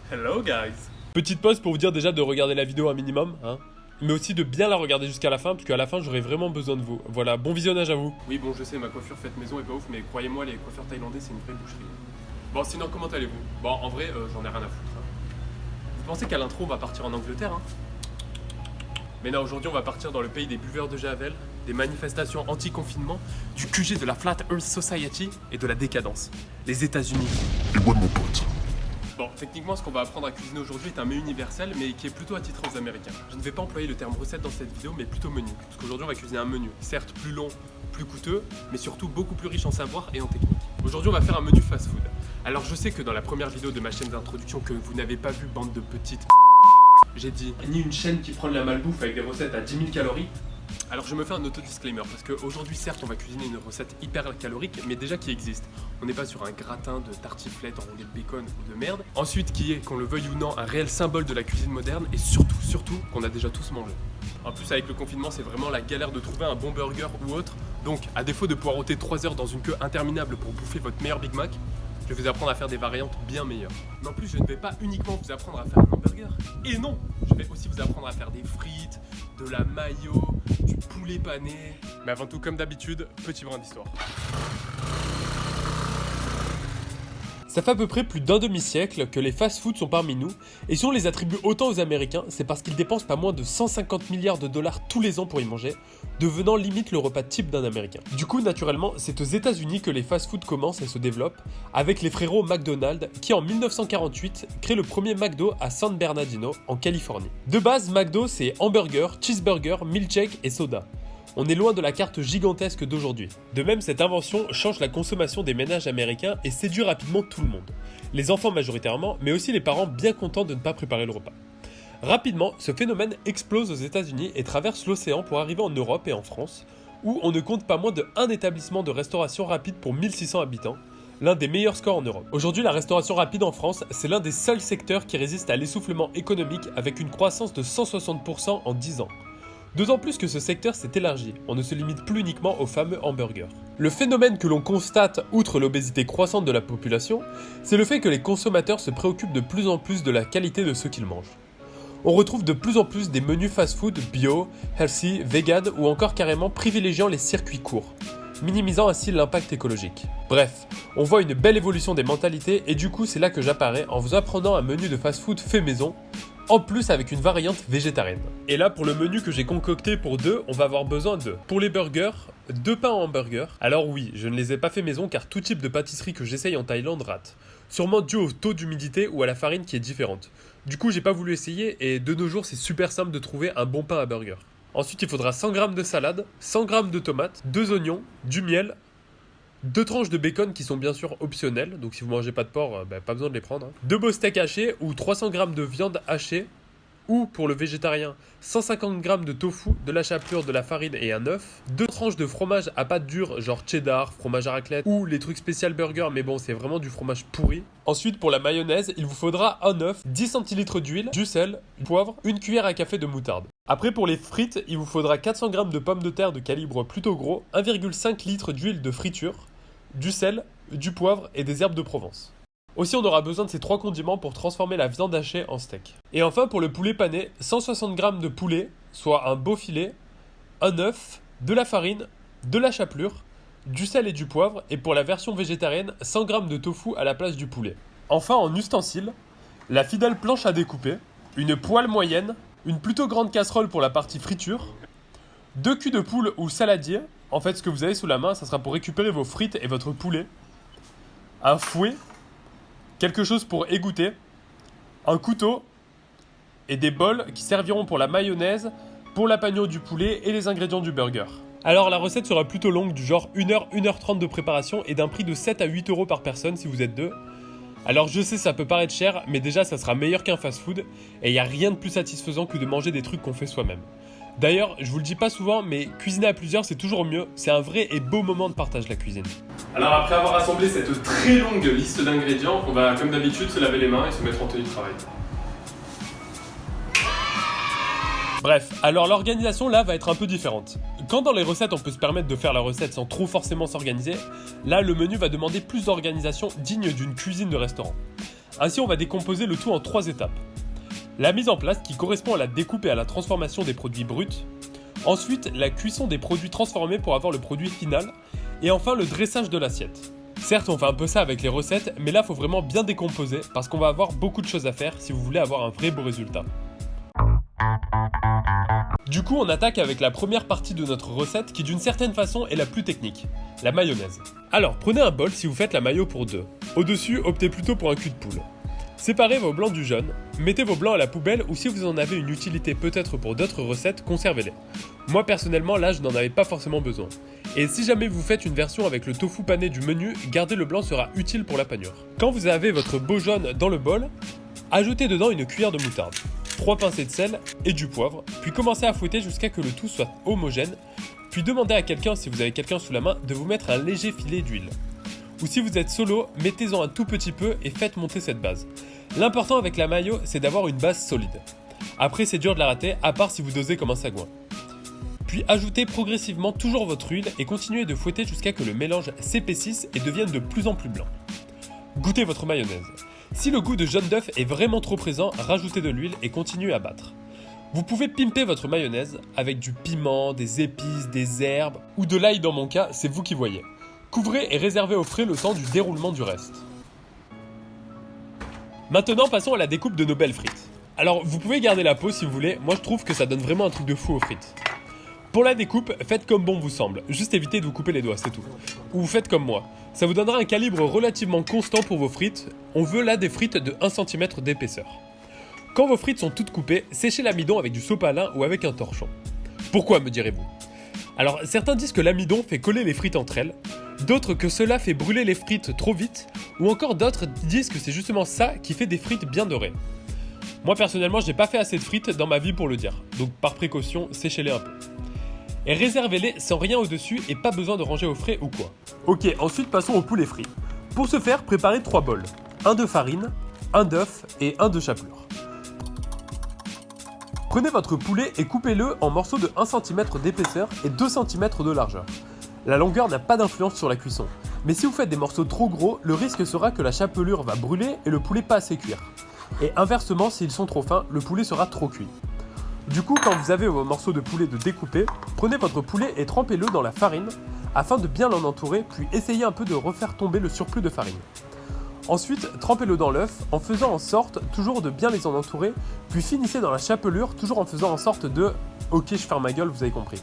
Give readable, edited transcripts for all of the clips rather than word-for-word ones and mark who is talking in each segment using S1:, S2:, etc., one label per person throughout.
S1: Hello guys.
S2: Petite pause pour vous dire déjà de regarder la vidéo un minimum, hein, mais aussi de bien la regarder jusqu'à la fin, parce qu'à la fin j'aurai vraiment besoin de vous. Voilà, bon visionnage à vous.
S1: Oui bon je sais, ma coiffure faite maison est pas ouf, mais croyez-moi les coiffeurs thaïlandais c'est une vraie boucherie. Bon sinon comment allez-vous? Bon en vrai j'en ai rien à foutre. Vous pensez qu'à l'intro on va partir en Angleterre hein? Mais non, aujourd'hui on va partir dans le pays des buveurs de Javel, des manifestations anti-confinement, du QG de la Flat Earth Society et de la décadence. Les États-Unis.
S3: Et ouais mon pote.
S1: Bon, techniquement, ce qu'on va apprendre à cuisiner aujourd'hui est un menu universel, mais qui est plutôt attitré aux Américains. Je ne vais pas employer le terme recette dans cette vidéo, mais plutôt menu. Parce qu'aujourd'hui, on va cuisiner un menu, certes plus long, plus coûteux, mais surtout beaucoup plus riche en savoir et en technique. Aujourd'hui, on va faire un menu fast-food. Alors, je sais que dans la première vidéo de ma chaîne d'introduction que vous n'avez pas vu, bande de petites j'ai dit ni une chaîne qui prend de la malbouffe avec des recettes à 10 000 calories. Alors je me fais un auto-disclaimer parce qu'aujourd'hui certes on va cuisiner une recette hyper calorique mais déjà qui existe. On n'est pas sur un gratin de tartiflette enrobé de bacon ou de merde. Ensuite qui est, qu'on le veuille ou non, un réel symbole de la cuisine moderne et surtout qu'on a déjà tous mangé. En plus avec le confinement c'est vraiment la galère de trouver un bon burger ou autre. Donc à défaut de poireauter 3 heures dans une queue interminable pour bouffer votre meilleur Big Mac, je vais vous apprendre à faire des variantes bien meilleures. Mais en plus, je ne vais pas uniquement vous apprendre à faire un hamburger. Et non, je vais aussi vous apprendre à faire des frites, de la mayo, du poulet pané. Mais avant tout, comme d'habitude, petit brin d'histoire.
S2: Ça fait à peu près plus d'un demi-siècle que les fast-foods sont parmi nous, et si on les attribue autant aux Américains, c'est parce qu'ils dépensent pas moins de 150 milliards de dollars tous les ans pour y manger, devenant limite le repas type d'un Américain. Du coup, naturellement, c'est aux États-Unis que les fast-foods commencent et se développent, avec les frérots McDonald's, qui en 1948 créent le premier McDo à San Bernardino, en Californie. De base, McDo c'est hamburger, cheeseburger, milkshake et soda. On est loin de la carte gigantesque d'aujourd'hui. De même, cette invention change la consommation des ménages américains et séduit rapidement tout le monde. Les enfants majoritairement, mais aussi les parents bien contents de ne pas préparer le repas. Rapidement, ce phénomène explose aux États-Unis et traverse l'océan pour arriver en Europe et en France, où on ne compte pas moins de un établissement de restauration rapide pour 1600 habitants, l'un des meilleurs scores en Europe. Aujourd'hui, la restauration rapide en France, c'est l'un des seuls secteurs qui résiste à l'essoufflement économique avec une croissance de 160% en 10 ans. D'autant plus que ce secteur s'est élargi, on ne se limite plus uniquement aux fameux hamburgers. Le phénomène que l'on constate, outre l'obésité croissante de la population, c'est le fait que les consommateurs se préoccupent de plus en plus de la qualité de ce qu'ils mangent. On retrouve de plus en plus des menus fast-food bio, healthy, vegan ou encore carrément privilégiant les circuits courts, minimisant ainsi l'impact écologique. Bref, on voit une belle évolution des mentalités et du coup c'est là que j'apparais en vous apprenant un menu de fast-food fait maison, en plus avec une variante végétarienne. Et là pour le menu que j'ai concocté pour deux, on va avoir besoin de, pour les burgers, 2 pains en hamburger. Alors oui, je ne les ai pas fait maison car tout type de pâtisserie que j'essaye en Thaïlande rate. Sûrement dû au taux d'humidité ou à la farine qui est différente. Du coup j'ai pas voulu essayer et de nos jours c'est super simple de trouver un bon pain à burger. Ensuite il faudra 100 g de salade, 100 g de tomates, 2 oignons, du miel, 2 tranches de bacon qui sont bien sûr optionnelles, donc si vous mangez pas de porc, pas besoin de les prendre. 2 beaux steaks hachés ou 300 g de viande hachée, ou pour le végétarien, 150 g de tofu, de la chapelure, de la farine et un œuf. 2 tranches de fromage à pâte dure, genre cheddar, fromage à raclette, ou les trucs spécial burger, mais bon c'est vraiment du fromage pourri. Ensuite pour la mayonnaise, il vous faudra un œuf, 10 centilitres d'huile, du sel, du poivre, une cuillère à café de moutarde. Après pour les frites, il vous faudra 400 g de pommes de terre de calibre plutôt gros, 1,5 litre d'huile de friture, du sel, du poivre et des herbes de Provence. Aussi on aura besoin de ces 3 condiments pour transformer la viande hachée en steak. Et enfin pour le poulet pané, 160 g de poulet, soit un beau filet, un œuf, de la farine, de la chapelure, du sel et du poivre, et pour la version végétarienne, 100 g de tofu à la place du poulet. Enfin en ustensile, la fidèle planche à découper, une poêle moyenne, une plutôt grande casserole pour la partie friture, 2 culs de poule ou saladier. En fait, ce que vous avez sous la main, ça sera pour récupérer vos frites et votre poulet. Un fouet, quelque chose pour égoutter, un couteau et des bols qui serviront pour la mayonnaise, pour l'apagno du poulet et les ingrédients du burger. Alors la recette sera plutôt longue, du genre 1h, 1h30 de préparation et d'un prix de 7 à 8 € par personne si vous êtes deux. Alors je sais ça peut paraître cher, mais déjà ça sera meilleur qu'un fast-food et il n'y a rien de plus satisfaisant que de manger des trucs qu'on fait soi-même. D'ailleurs, je vous le dis pas souvent, mais cuisiner à plusieurs c'est toujours mieux, c'est un vrai et beau moment de partage la cuisine.
S1: Alors après avoir assemblé cette très longue liste d'ingrédients, on va comme d'habitude se laver les mains et se mettre en tenue de travail.
S2: Bref, alors l'organisation là va être un peu différente. Quand dans les recettes on peut se permettre de faire la recette sans trop forcément s'organiser, là le menu va demander plus d'organisation digne d'une cuisine de restaurant. Ainsi, on va décomposer le tout en 3 étapes. La mise en place qui correspond à la découpe et à la transformation des produits bruts. Ensuite, la cuisson des produits transformés pour avoir le produit final. Et enfin, le dressage de l'assiette. Certes, on fait un peu ça avec les recettes, mais là, il faut vraiment bien décomposer parce qu'on va avoir beaucoup de choses à faire si vous voulez avoir un vrai beau résultat. Du coup, on attaque avec la première partie de notre recette qui d'une certaine façon est la plus technique, la mayonnaise. Alors, prenez un bol si vous faites la mayo pour 2. Au-dessus, optez plutôt pour un cul de poule. Séparez vos blancs du jaune, mettez vos blancs à la poubelle ou si vous en avez une utilité peut-être pour d'autres recettes, conservez-les. Moi personnellement, là, je n'en avais pas forcément besoin. Et si jamais vous faites une version avec le tofu pané du menu, garder le blanc sera utile pour la panure. Quand vous avez votre beau jaune dans le bol, ajoutez dedans une cuillère de moutarde, 3 pincées de sel et du poivre, puis commencez à fouetter jusqu'à que le tout soit homogène, puis demandez à quelqu'un, si vous avez quelqu'un sous la main, de vous mettre un léger filet d'huile. Ou si vous êtes solo, mettez-en un tout petit peu et faites monter cette base. L'important avec la mayo, c'est d'avoir une base solide. Après, c'est dur de la rater, à part si vous dosez comme un sagouin. Puis ajoutez progressivement toujours votre huile et continuez de fouetter jusqu'à que le mélange s'épaississe et devienne de plus en plus blanc. Goûtez votre mayonnaise. Si le goût de jaune d'œuf est vraiment trop présent, rajoutez de l'huile et continuez à battre. Vous pouvez pimper votre mayonnaise avec du piment, des épices, des herbes ou de l'ail dans mon cas, c'est vous qui voyez. Couvrez et réservez au frais le temps du déroulement du reste. Maintenant, passons à la découpe de nos belles frites. Alors, vous pouvez garder la peau si vous voulez, moi je trouve que ça donne vraiment un truc de fou aux frites. Pour la découpe, faites comme bon vous semble, juste évitez de vous couper les doigts, c'est tout. Ou faites comme moi, ça vous donnera un calibre relativement constant pour vos frites, on veut là des frites de 1 cm d'épaisseur. Quand vos frites sont toutes coupées, séchez l'amidon avec du sopalin ou avec un torchon. Pourquoi, me direz-vous ? Alors, certains disent que l'amidon fait coller les frites entre elles, d'autres que cela fait brûler les frites trop vite, ou encore d'autres disent que c'est justement ça qui fait des frites bien dorées. Moi personnellement, je n'ai pas fait assez de frites dans ma vie pour le dire, donc par précaution, séchez-les un peu. Et réservez-les sans rien au-dessus et pas besoin de ranger au frais ou quoi. Ok, ensuite passons au poulet frit. Pour ce faire, préparez 3 bols. Un de farine, un d'œuf et un de chapelure. Prenez votre poulet et coupez-le en morceaux de 1 cm d'épaisseur et 2 cm de largeur. La longueur n'a pas d'influence sur la cuisson, mais si vous faites des morceaux trop gros, le risque sera que la chapelure va brûler et le poulet pas assez cuire. Et inversement, s'ils sont trop fins, le poulet sera trop cuit. Du coup, quand vous avez vos morceaux de poulet de découper, prenez votre poulet et trempez-le dans la farine afin de bien l'en entourer, puis essayez un peu de refaire tomber le surplus de farine. Ensuite, trempez-le dans l'œuf en faisant en sorte toujours de bien les en entourer, puis finissez dans la chapelure toujours en faisant en sorte de... Ok, je ferme ma gueule, vous avez compris.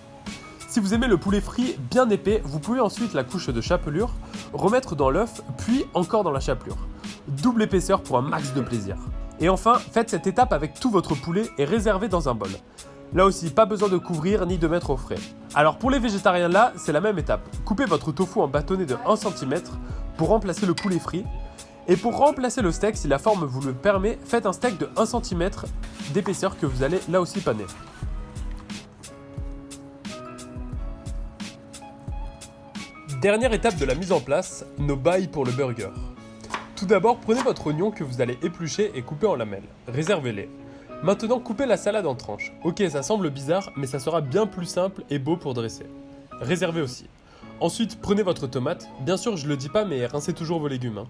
S2: Si vous aimez le poulet frit bien épais, vous pouvez ensuite la couche de chapelure remettre dans l'œuf, puis encore dans la chapelure. Double épaisseur pour un max de plaisir. Et enfin, faites cette étape avec tout votre poulet et réservez dans un bol. Là aussi, pas besoin de couvrir ni de mettre au frais. Alors pour les végétariens là, c'est la même étape. Coupez votre tofu en bâtonnets de 1 cm pour remplacer le poulet frit. Et pour remplacer le steak, si la forme vous le permet, faites un steak de 1 cm d'épaisseur que vous allez là aussi paner. Dernière étape de la mise en place, nos bails pour le burger. Tout d'abord, prenez votre oignon que vous allez éplucher et couper en lamelles. Réservez-les. Maintenant, coupez la salade en tranches. Ok, ça semble bizarre, mais ça sera bien plus simple et beau pour dresser. Réservez aussi. Ensuite, prenez votre tomate. Bien sûr, je le dis pas, mais rincez toujours vos légumes.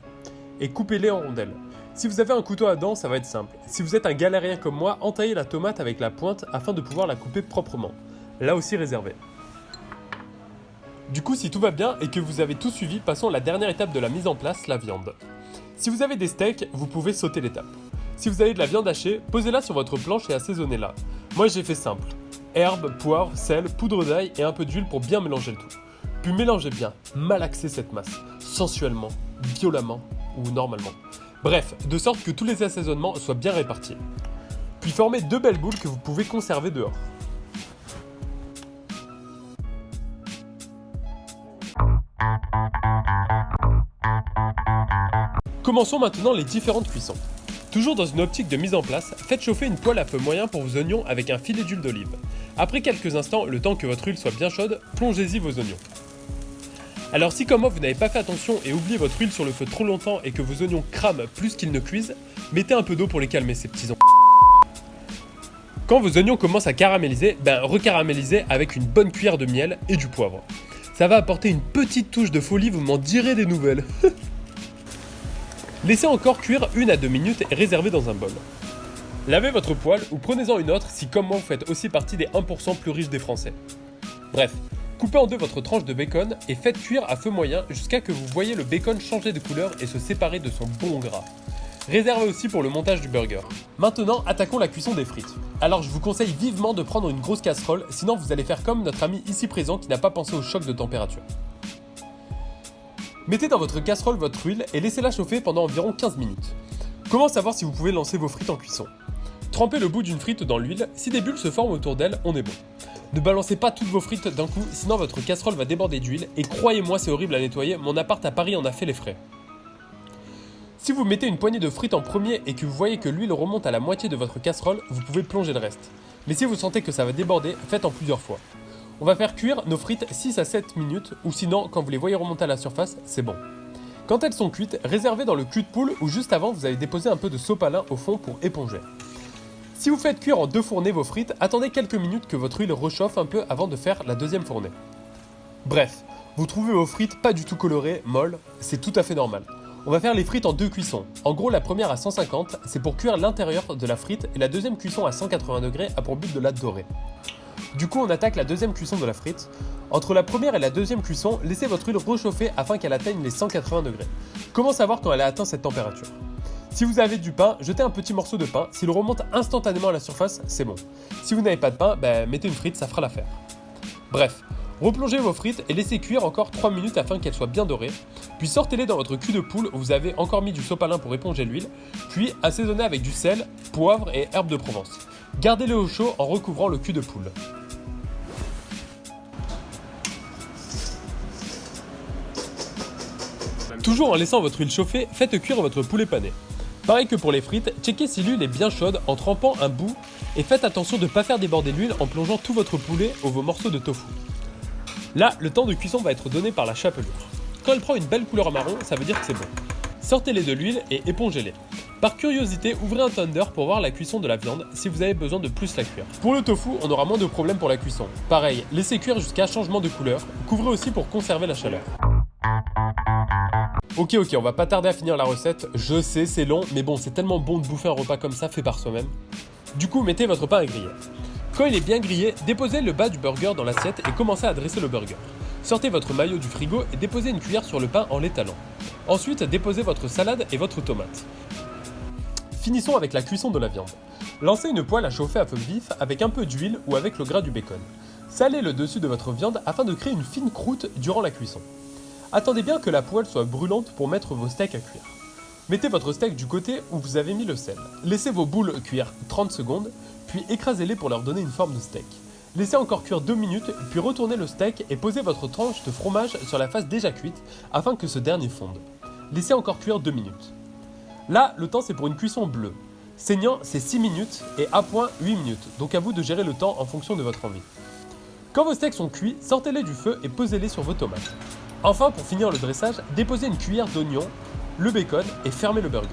S2: Et coupez-les en rondelles. Si vous avez un couteau à dents, ça va être simple. Si vous êtes un galérien comme moi, entaillez la tomate avec la pointe afin de pouvoir la couper proprement. Là aussi réservé. Du coup, si tout va bien et que vous avez tout suivi, passons à la dernière étape de la mise en place, la viande. Si vous avez des steaks, vous pouvez sauter l'étape. Si vous avez de la viande hachée, posez-la sur votre planche et assaisonnez-la. Moi j'ai fait simple. Herbes, poivre, sel, poudre d'ail et un peu d'huile pour bien mélanger le tout. Puis mélangez bien, malaxez cette masse, sensuellement, violemment ou normalement. Bref, de sorte que tous les assaisonnements soient bien répartis. Puis formez 2 belles boules que vous pouvez conserver dehors. Commençons maintenant les différentes cuissons. Toujours dans une optique de mise en place, faites chauffer une poêle à feu moyen pour vos oignons avec un filet d'huile d'olive. Après quelques instants, le temps que votre huile soit bien chaude, plongez-y vos oignons. Alors si comme moi vous n'avez pas fait attention et oublié votre huile sur le feu trop longtemps et que vos oignons crament plus qu'ils ne cuisent, mettez un peu d'eau pour les calmer ces petits Quand vos oignons commencent à caraméliser, recaramélisez avec une bonne cuillère de miel et du poivre. Ça va apporter une petite touche de folie, vous m'en direz des nouvelles. Laissez encore cuire 1 à 2 minutes et réservez dans un bol. Lavez votre poêle ou prenez-en une autre si comme moi vous faites aussi partie des 1% plus riches des Français. Bref, coupez en deux votre tranche de bacon et faites cuire à feu moyen jusqu'à ce que vous voyez le bacon changer de couleur et se séparer de son bon gras. Réservez aussi pour le montage du burger. Maintenant, attaquons la cuisson des frites. Alors je vous conseille vivement de prendre une grosse casserole, sinon vous allez faire comme notre ami ici présent qui n'a pas pensé au choc de température. Mettez dans votre casserole votre huile et laissez-la chauffer pendant environ 15 minutes. Comment savoir si vous pouvez lancer vos frites en cuisson? Trempez le bout d'une frite dans l'huile, si des bulles se forment autour d'elle, on est bon. Ne balancez pas toutes vos frites d'un coup, sinon votre casserole va déborder d'huile, et croyez-moi c'est horrible à nettoyer, mon appart à Paris en a fait les frais. Si vous mettez une poignée de frites en premier et que vous voyez que l'huile remonte à la moitié de votre casserole, vous pouvez plonger le reste. Mais si vous sentez que ça va déborder, faites en plusieurs fois. On va faire cuire nos frites 6 à 7 minutes, ou sinon, quand vous les voyez remonter à la surface, c'est bon. Quand elles sont cuites, réservez dans le cul de poule ou juste avant vous avez déposé un peu de sopalin au fond pour éponger. Si vous faites cuire en 2 fournées vos frites, attendez quelques minutes que votre huile rechauffe un peu avant de faire la deuxième fournée. Bref, vous trouvez vos frites pas du tout colorées, molles, c'est tout à fait normal. On va faire les frites en 2 cuissons. En gros, la première à 150, c'est pour cuire l'intérieur de la frite et la deuxième cuisson à 180 degrés a pour but de la dorer. Du coup, on attaque la deuxième cuisson de la frite. Entre la première et la deuxième cuisson, laissez votre huile réchauffer afin qu'elle atteigne les 180 degrés. Comment savoir quand elle a atteint cette température? Si vous avez du pain, jetez un petit morceau de pain. S'il remonte instantanément à la surface, c'est bon. Si vous n'avez pas de pain, mettez une frite, ça fera l'affaire. Bref, replongez vos frites et laissez cuire encore 3 minutes afin qu'elles soient bien dorées. Puis sortez-les dans votre cul de poule où vous avez encore mis du sopalin pour éponger l'huile. Puis assaisonnez avec du sel, poivre et herbes de Provence. Gardez-les au chaud en recouvrant le cul de poule. Toujours en laissant votre huile chauffer, faites cuire votre poulet pané. Pareil que pour les frites, checkez si l'huile est bien chaude en trempant un bout et faites attention de ne pas faire déborder l'huile en plongeant tout votre poulet ou vos morceaux de tofu. Là, le temps de cuisson va être donné par la chapelure. Quand elle prend une belle couleur marron, ça veut dire que c'est bon. Sortez-les de l'huile et épongez-les. Par curiosité, ouvrez un thunder pour voir la cuisson de la viande si vous avez besoin de plus la cuire. Pour le tofu, on aura moins de problèmes pour la cuisson. Pareil, laissez cuire jusqu'à changement de couleur. Couvrez aussi pour conserver la chaleur. Ok, on va pas tarder à finir la recette. Je sais, c'est long, mais bon, c'est tellement bon de bouffer un repas comme ça fait par soi-même. Du coup, mettez votre pain à griller. Quand il est bien grillé, déposez le bas du burger dans l'assiette et commencez à dresser le burger. Sortez votre maillot du frigo et déposez une cuillère sur le pain en l'étalant. Ensuite, déposez votre salade et votre tomate. Finissons avec la cuisson de la viande. Lancez une poêle à chauffer à feu vif avec un peu d'huile ou avec le gras du bacon. Salez le dessus de votre viande afin de créer une fine croûte durant la cuisson. Attendez bien que la poêle soit brûlante pour mettre vos steaks à cuire. Mettez votre steak du côté où vous avez mis le sel. Laissez vos boules cuire 30 secondes, puis écrasez-les pour leur donner une forme de steak. Laissez encore cuire 2 minutes, puis retournez le steak et posez votre tranche de fromage sur la face déjà cuite afin que ce dernier fonde. Laissez encore cuire 2 minutes. Là, le temps c'est pour une cuisson bleue. Saignant, c'est 6 minutes et à point 8 minutes, donc à vous de gérer le temps en fonction de votre envie. Quand vos steaks sont cuits, sortez-les du feu et posez-les sur vos tomates. Enfin, pour finir le dressage, déposez une cuillère d'oignon, le bacon et fermez le burger.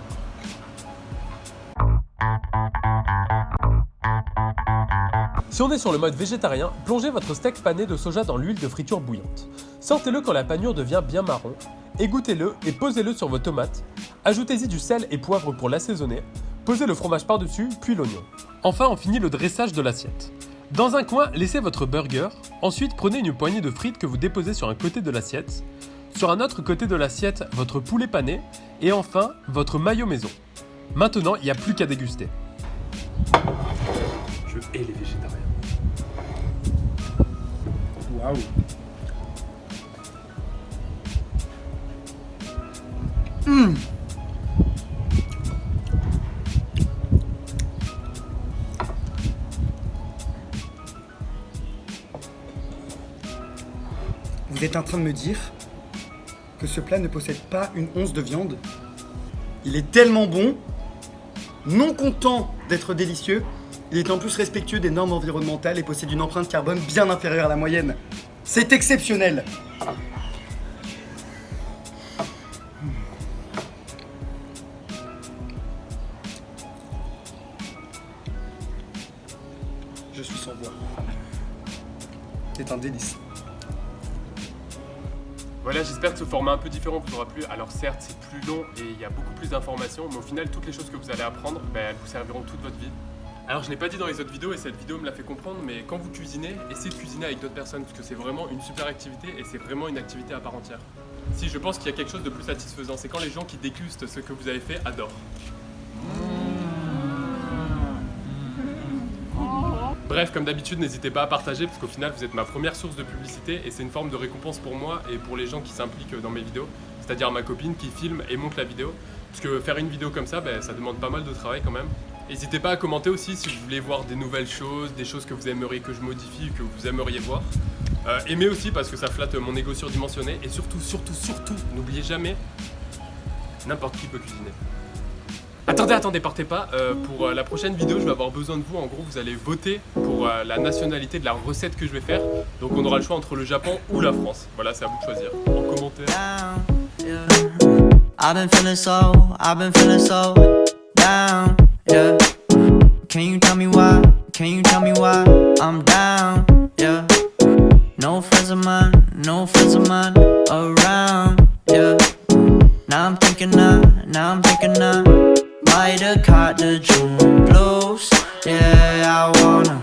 S2: Si on est sur le mode végétarien, plongez votre steak pané de soja dans l'huile de friture bouillante. Sortez-le quand la panure devient bien marron, égouttez-le et posez-le sur vos tomates. Ajoutez-y du sel et poivre pour l'assaisonner. Posez le fromage par-dessus, puis l'oignon. Enfin, on finit le dressage de l'assiette. Dans un coin, laissez votre burger. Ensuite, prenez une poignée de frites que vous déposez sur un côté de l'assiette. Sur un autre côté de l'assiette, votre poulet pané. Et enfin, votre mayo maison. Maintenant, il n'y a plus qu'à déguster. Je hais les végétariens.
S3: Waouh. Vous êtes en train de me dire que ce plat ne possède pas une once de viande? Il est tellement bon, non content d'être délicieux, il est en plus respectueux des normes environnementales et possède une empreinte carbone bien inférieure à la moyenne. C'est exceptionnel! Je suis sans voix. C'est un délice.
S1: Voilà, j'espère que ce format un peu différent vous aura plu. Alors certes, c'est plus long et il y a beaucoup plus d'informations, mais au final, toutes les choses que vous allez apprendre, elles vous serviront toute votre vie. Alors je n'ai pas dit dans les autres vidéos, et cette vidéo me l'a fait comprendre, mais quand vous cuisinez, essayez de cuisiner avec d'autres personnes, parce que c'est vraiment une super activité et c'est vraiment une activité à part entière. Si, je pense qu'il y a quelque chose de plus satisfaisant, c'est quand les gens qui dégustent ce que vous avez fait adorent. Bref, comme d'habitude, n'hésitez pas à partager parce qu'au final, vous êtes ma première source de publicité et c'est une forme de récompense pour moi et pour les gens qui s'impliquent dans mes vidéos, c'est-à-dire ma copine qui filme et monte la vidéo. Parce que faire une vidéo comme ça, ça demande pas mal de travail quand même. N'hésitez pas à commenter aussi si vous voulez voir des nouvelles choses, des choses que vous aimeriez que je modifie, que vous aimeriez voir. Aimez aussi parce que ça flatte mon ego surdimensionné et surtout, n'oubliez jamais, n'importe qui peut cuisiner. Attendez, partez pas. Pour la prochaine vidéo, je vais avoir besoin de vous. En gros, vous allez voter pour la nationalité de la recette que je vais faire. Donc on aura le choix entre le Japon ou la France. Voilà, c'est à vous de choisir. En commentaire.
S4: I've been feeling so down, yeah. Can you tell me why? Can you tell me why I'm down, yeah. No friends of mine around, yeah. Now I'm thinking buy the card, the June blues. Yeah, I wanna